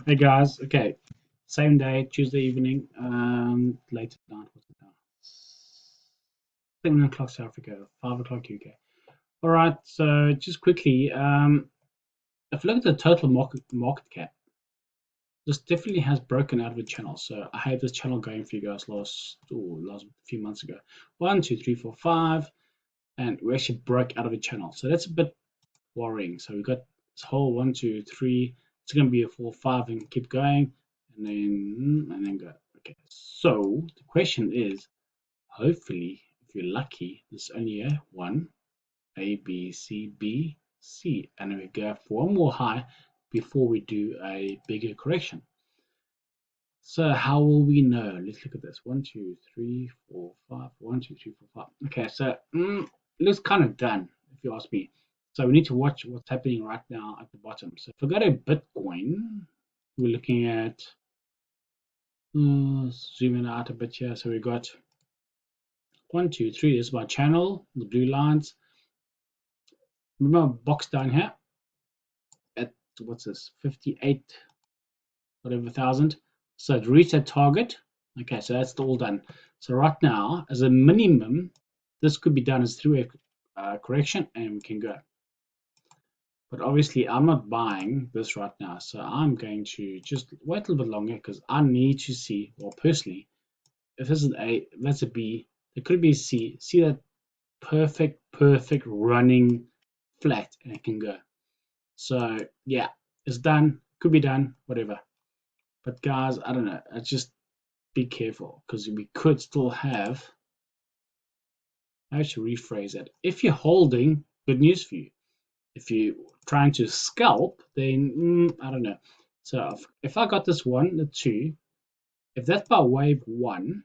Hey guys, okay, same day, Tuesday evening, late at night, what's it now? 7 o'clock South Africa, 5 o'clock UK. All right, so just quickly, if you look at the total market cap, this definitely has broken out of the channel. So I had this channel going for you guys last few months ago. 1, 2, 3, 4, 5, and we actually broke out of the channel. So that's a bit worrying. So we got this whole 1, 2, 3. It's going to be a 4, 5, and keep going, and then go. Okay. So the question is, hopefully, if you're lucky, there's only a one, A, B, C, B, C, and then we go for one more high before we do a bigger correction. So how will we know? Let's look at this. 1, 2, 3, 4, 5. 1, 2, 3, 4, 5. Okay, so it looks kind of done, if you ask me. So we need to watch what's happening right now at the bottom. So if we go to Bitcoin, we're looking at zooming out a bit here. So we got 1, 2, 3. This is my channel, the blue lines. Remember box down here at what's this? 58 whatever thousand. So it reached that target. Okay, so that's all done. So right now, as a minimum, this could be done as through a correction, and we can go. But obviously, I'm not buying this right now, so I'm going to just wait a little bit longer because I need to see, well, personally, if this is A, that's a B, it could be a C. See that perfect running flat, and it can go. So yeah, it's done. Could be done, whatever. But guys, I don't know. I just be careful because we could still have. I should rephrase it. If you're holding, good news for you. If you're trying to scalp, then I don't know. So if I got this one, the two, if that's by wave one,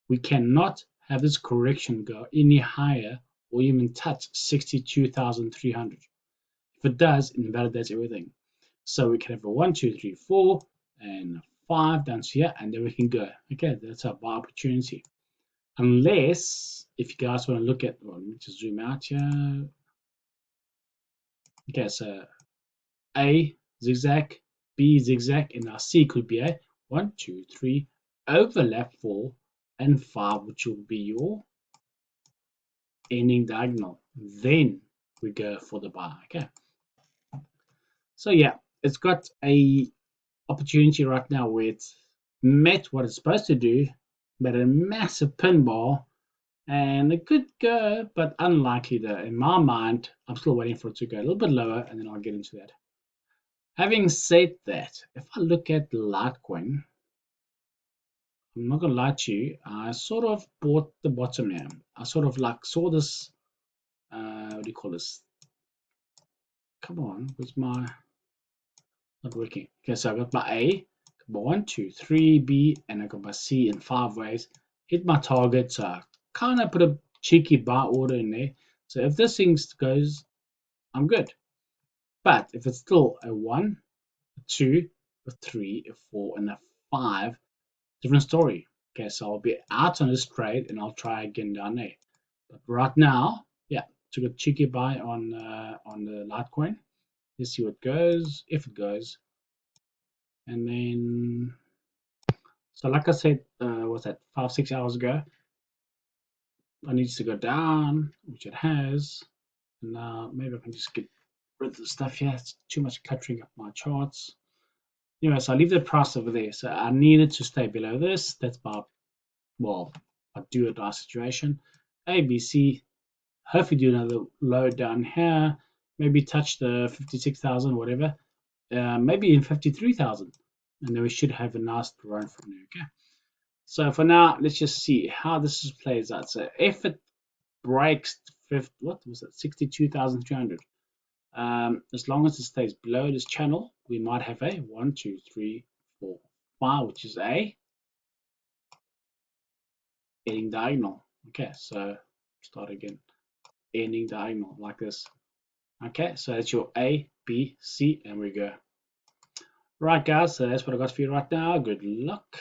we cannot have this correction go any higher or even touch 62,300. If it does, it invalidates everything. So we can have a 1, 2, 3, 4, and 5 down here, and then we can go. Okay, that's our buy opportunity. Unless, if you guys want to look at, well, let me just zoom out here. Okay, so A zigzag, B zigzag, and our C could be a 1, 2, 3, overlap 4, and 5, which will be your ending diagonal. Then we go for the buy. Okay. So yeah, it's got a opportunity right now where it's met what it's supposed to do, but a massive pinball, and it could go, but unlikely though. In my mind, I'm still waiting for it to go a little bit lower, and then I'll get into that. Having said that, if I look at Litecoin, I'm not gonna lie to you, I sort of bought the bottom here. I sort of like saw this, what do you call this? Come on, where's my, not working. Okay, so I got my A, my 1, 2, 3, B, and I got my C in 5 ways. Hit my target, so I kind of put a cheeky buy order in there. So if this thing goes, I'm good. But if it's still a 1, a 2, a 3, a 4, and a 5, different story. Okay, so I'll be out on this trade and I'll try again down there. But right now, yeah, took a cheeky buy on the Litecoin. Let's see what goes, if it goes. And then, so like I said, what's that, 5, 6 hours ago, I needs to go down, which it has. And now maybe I can just get rid of the stuff here. It's too much cluttering up my charts. Anyway, so I leave the price over there. So I needed to stay below this. That's my, well, I do or die situation. A, B, C. Hopefully do another low down here. Maybe touch the 56,000, whatever. Maybe in 53,000. And then we should have a nice run from there. Okay. So for now, let's just see how this plays out. So if it breaks what was it, 62,300, as long as it stays below this channel, we might have a 1, 2, 3, 4, 5, which is a ending diagonal. Okay, so start again, ending diagonal like this. Okay, so that's your A, B, C, and we go. Right, guys, so that's what I got for you right now. Good luck.